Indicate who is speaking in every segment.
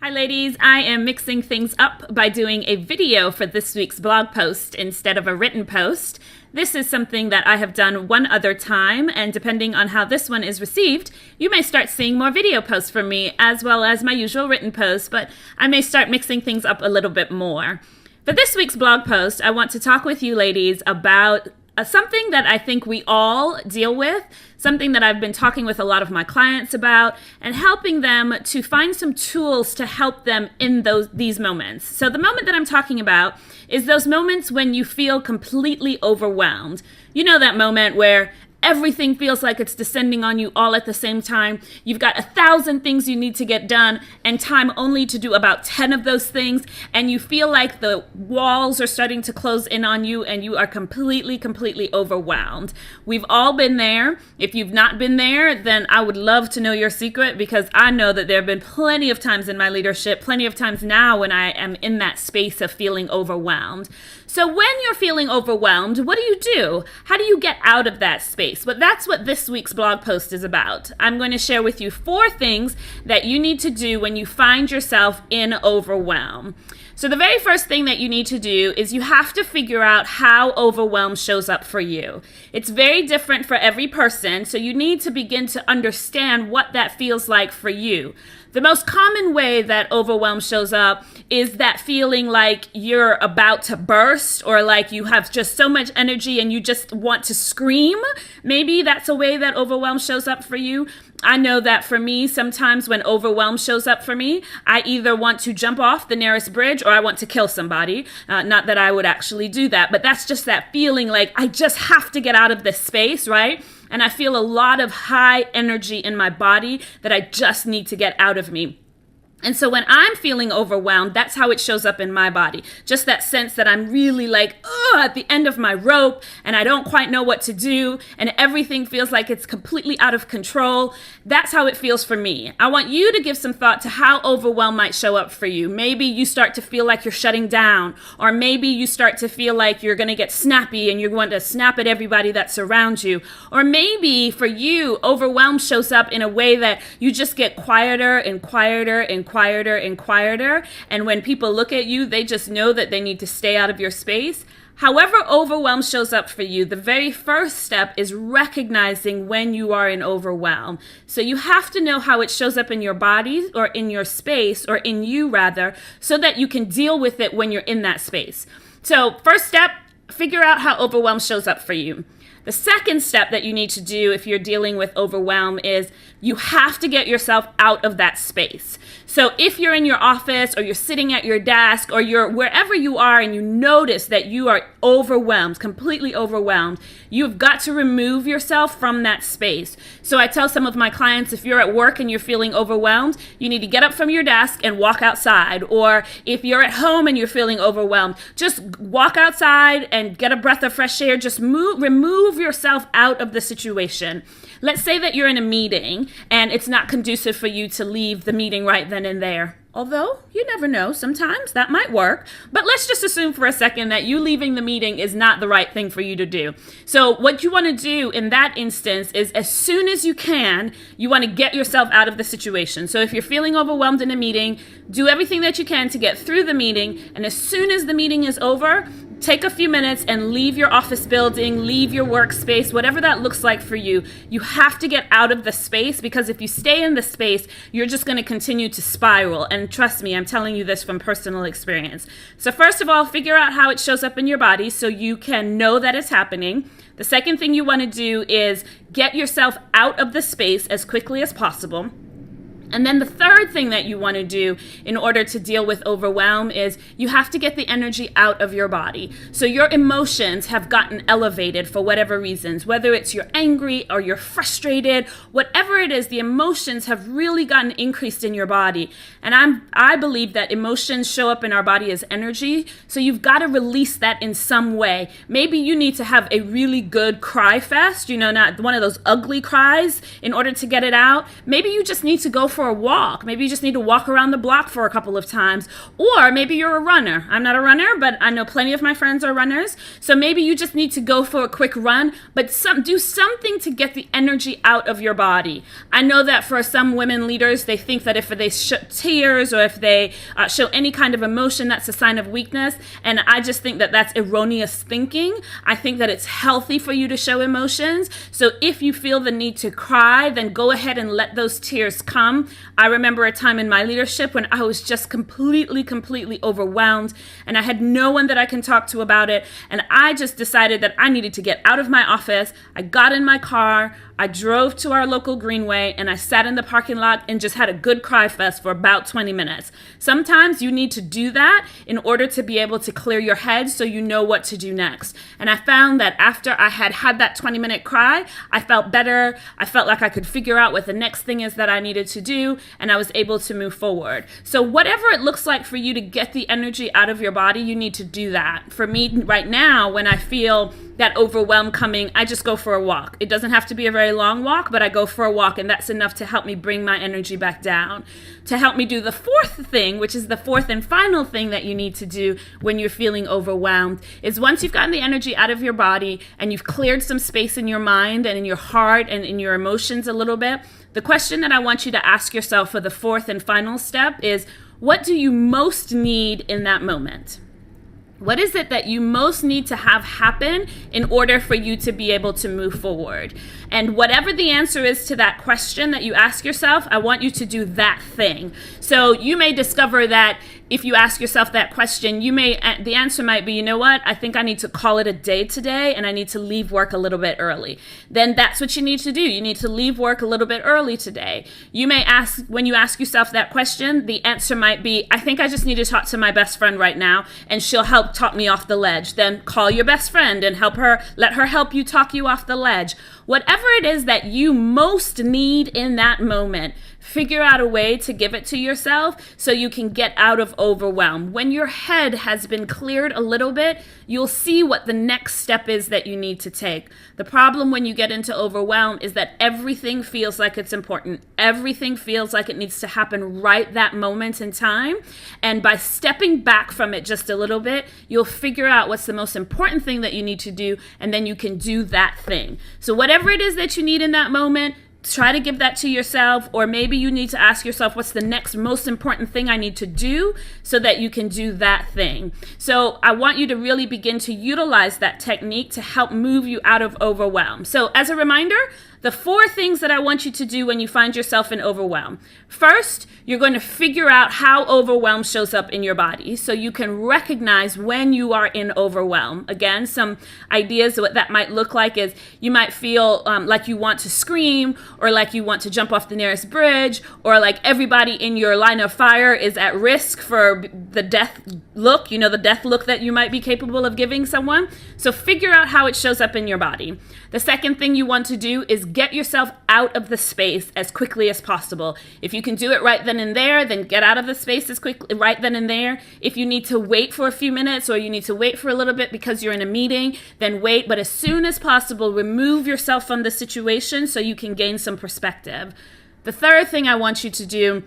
Speaker 1: Hi ladies, I am mixing things up by doing a video for this week's blog post instead of a written post. This is something that I have done one other time, and depending on how this one is received, you may start seeing more video posts from me as well as my usual written posts, but I may start mixing things up a little bit more. For this week's blog post, I want to talk with you ladies about something that I think we all deal with, something that I've been talking with a lot of my clients about, and helping them to find some tools to help them in these moments. So the moment that I'm talking about is those moments when you feel completely overwhelmed. You know that moment where everything feels like it's descending on you all at the same time. You've got 1,000 things you need to get done and time only to do about 10 of those things. And you feel like the walls are starting to close in on you and you are completely overwhelmed. We've all been there. If you've not been there, then I would love to know your secret, because I know that there have been plenty of times in my leadership, plenty of times now when I am in that space of feeling overwhelmed. So when you're feeling overwhelmed, what do? How do you get out of that space? Well, that's what this week's blog post is about. I'm going to share with you 4 things that you need to do when you find yourself in overwhelm. So the very first thing that you need to do is you have to figure out how overwhelm shows up for you. It's very different for every person, so you need to begin to understand what that feels like for you. The most common way that overwhelm shows up is that feeling like you're about to burst, or like you have just so much energy and you just want to scream. Maybe that's a way that overwhelm shows up for you. I know that for me, sometimes when overwhelm shows up for me, I either want to jump off the nearest bridge or I want to kill somebody. Not that I would actually do that, but that's just that feeling like I just have to get out of this space, right? And I feel a lot of high energy in my body that I just need to get out of me. And so when I'm feeling overwhelmed, that's how it shows up in my body. Just that sense that I'm really like, at the end of my rope, and I don't quite know what to do, and everything feels like it's completely out of control. That's how it feels for me. I want you to give some thought to how overwhelm might show up for you. Maybe you start to feel like you're shutting down, or maybe you start to feel like you're going to get snappy and you want to snap at everybody that's around you. Or maybe for you, overwhelm shows up in a way that you just get quieter and quieter and quieter and quieter. And when people look at you, they just know that they need to stay out of your space. However overwhelm shows up for you, the very first step is recognizing when you are in overwhelm. So you have to know how it shows up in your body, or in your space, or in you rather, so that you can deal with it when you're in that space. So first step, figure out how overwhelm shows up for you. The second step that you need to do if you're dealing with overwhelm is you have to get yourself out of that space. So if you're in your office, or you're sitting at your desk, or you're wherever you are and you notice that you are overwhelmed, completely overwhelmed, you've got to remove yourself from that space. So I tell some of my clients, if you're at work and you're feeling overwhelmed, you need to get up from your desk and walk outside. Or if you're at home and you're feeling overwhelmed, just walk outside and get a breath of fresh air. Just remove yourself out of the situation. Let's say that you're in a meeting and it's not conducive for you to leave the meeting right then and there. Although, you never know, sometimes that might work. But let's just assume for a second that you leaving the meeting is not the right thing for you to do. So what you want to do in that instance is, as soon as you can, you want to get yourself out of the situation. So if you're feeling overwhelmed in a meeting, do everything that you can to get through the meeting. And as soon as the meeting is over, take a few minutes and leave your office building, leave your workspace, whatever that looks like for you. You have to get out of the space, because if you stay in the space, you're just going to continue to spiral. And trust me, I'm telling you this from personal experience. So first of all, figure out how it shows up in your body so you can know that it's happening. The second thing you want to do is get yourself out of the space as quickly as possible. And then the third thing that you want to do in order to deal with overwhelm is you have to get the energy out of your body. So your emotions have gotten elevated for whatever reasons, whether it's you're angry or you're frustrated, whatever it is, the emotions have really gotten increased in your body. And I believe that emotions show up in our body as energy. So you've got to release that in some way. Maybe you need to have a really good cry fest, not one of those ugly cries in order to get it out. Maybe you just need to go for a walk. Maybe you just need to walk around the block for a couple of times. Or maybe you're a runner. I'm not a runner, but I know plenty of my friends are runners. So maybe you just need to go for a quick run, but do something to get the energy out of your body. I know that for some women leaders, they think that if they show tears or if they show any kind of emotion, that's a sign of weakness. And I just think that that's erroneous thinking. I think that it's healthy for you to show emotions. So if you feel the need to cry, then go ahead and let those tears come. I remember a time in my leadership when I was just completely overwhelmed, and I had no one that I can talk to about it. And I just decided that I needed to get out of my office. I got in my car, I drove to our local greenway, and I sat in the parking lot and just had a good cry fest for about 20 minutes. Sometimes you need to do that in order to be able to clear your head so you know what to do next. And I found that after I had that 20-minute cry, I felt better. I felt like I could figure out what the next thing is that I needed to do, and I was able to move forward. So whatever it looks like for you to get the energy out of your body, you need to do that. For me right now, when I feel that overwhelm coming, I just go for a walk. It doesn't have to be a very long walk, but I go for a walk, and that's enough to help me bring my energy back down. To help me do the fourth thing, which is the fourth and final thing that you need to do when you're feeling overwhelmed, is once you've gotten the energy out of your body and you've cleared some space in your mind and in your heart and in your emotions a little bit, the question that I want you to ask yourself for the fourth and final step is, what do you most need in that moment? What is it that you most need to have happen in order for you to be able to move forward? And whatever the answer is to that question that you ask yourself, I want you to do that thing. So you may discover that if you ask yourself that question, the answer might be, you know what, I think I need to call it a day today and I need to leave work a little bit early. Then that's what you need to do. You need to leave work a little bit early today. You may ask, when you ask yourself that question, the answer might be, I think I just need to talk to my best friend right now and she'll help talk me off the ledge. Then call your best friend and let her help you talk you off the ledge. Whatever it is that you most need in that moment, figure out a way to give it to yourself so you can get out of overwhelm. When your head has been cleared a little bit, you'll see what the next step is that you need to take. The problem when you get into overwhelm is that everything feels like it's important. Everything feels like it needs to happen right that moment in time. And by stepping back from it just a little bit, you'll figure out what's the most important thing that you need to do, and then you can do that thing. So whatever it is that you need in that moment, try to give that to yourself, or maybe you need to ask yourself, what's the next most important thing I need to do so that you can do that thing. So I want you to really begin to utilize that technique to help move you out of overwhelm. So as a reminder, the 4 things that I want you to do when you find yourself in overwhelm. First, you're going to figure out how overwhelm shows up in your body so you can recognize when you are in overwhelm. Again, some ideas of what that might look like is you might feel like you want to scream, or like you want to jump off the nearest bridge, or like everybody in your line of fire is at risk for the death look, the death look that you might be capable of giving someone. So figure out how it shows up in your body. The second thing you want to do is get yourself out of the space as quickly as possible. If you can do it right then and there, then get out of the space as quickly right then and there. If you need to wait for a few minutes, or you need to wait for a little bit because you're in a meeting, then wait. But as soon as possible, remove yourself from the situation so you can gain some perspective. The third thing I want you to do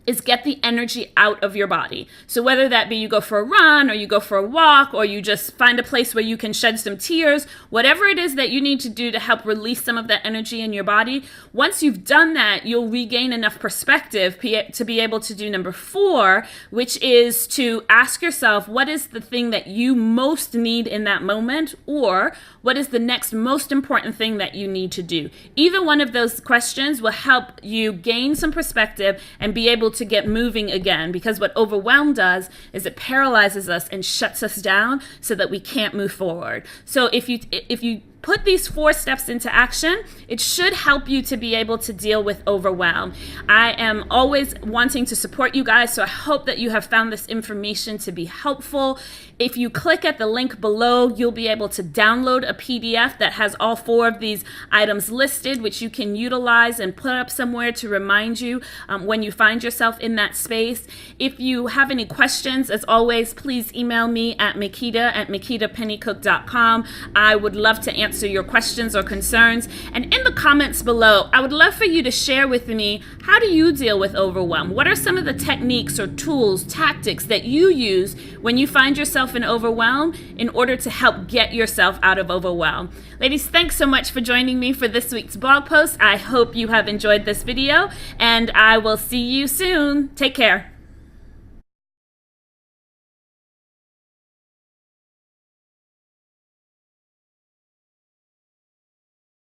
Speaker 1: is get the energy out of your body. So whether that be you go for a run, or you go for a walk, or you just find a place where you can shed some tears, whatever it is that you need to do to help release some of that energy in your body, once you've done that, you'll regain enough perspective to be able to do number 4, which is to ask yourself, what is the thing that you most need in that moment, or what is the next most important thing that you need to do? Either one of those questions will help you gain some perspective and be able to get moving again, because what overwhelm does is it paralyzes us and shuts us down so that we can't move forward. So if you put these 4 steps into action, it should help you to be able to deal with overwhelm. I am always wanting to support you guys, so I hope that you have found this information to be helpful. If you click at the link below, you'll be able to download a PDF that has all 4 of these items listed, which you can utilize and put up somewhere to remind you when you find yourself in that space. If you have any questions, as always, please email me at makita@makitapennycook.com. I would love to answer answer your questions or concerns. And in the comments below, I would love for you to share with me, how do you deal with overwhelm? What are some of the techniques or tools, tactics that you use when you find yourself in overwhelm in order to help get yourself out of overwhelm? Ladies, thanks so much for joining me for this week's blog post. I hope you have enjoyed this video, and I will see you soon. Take care.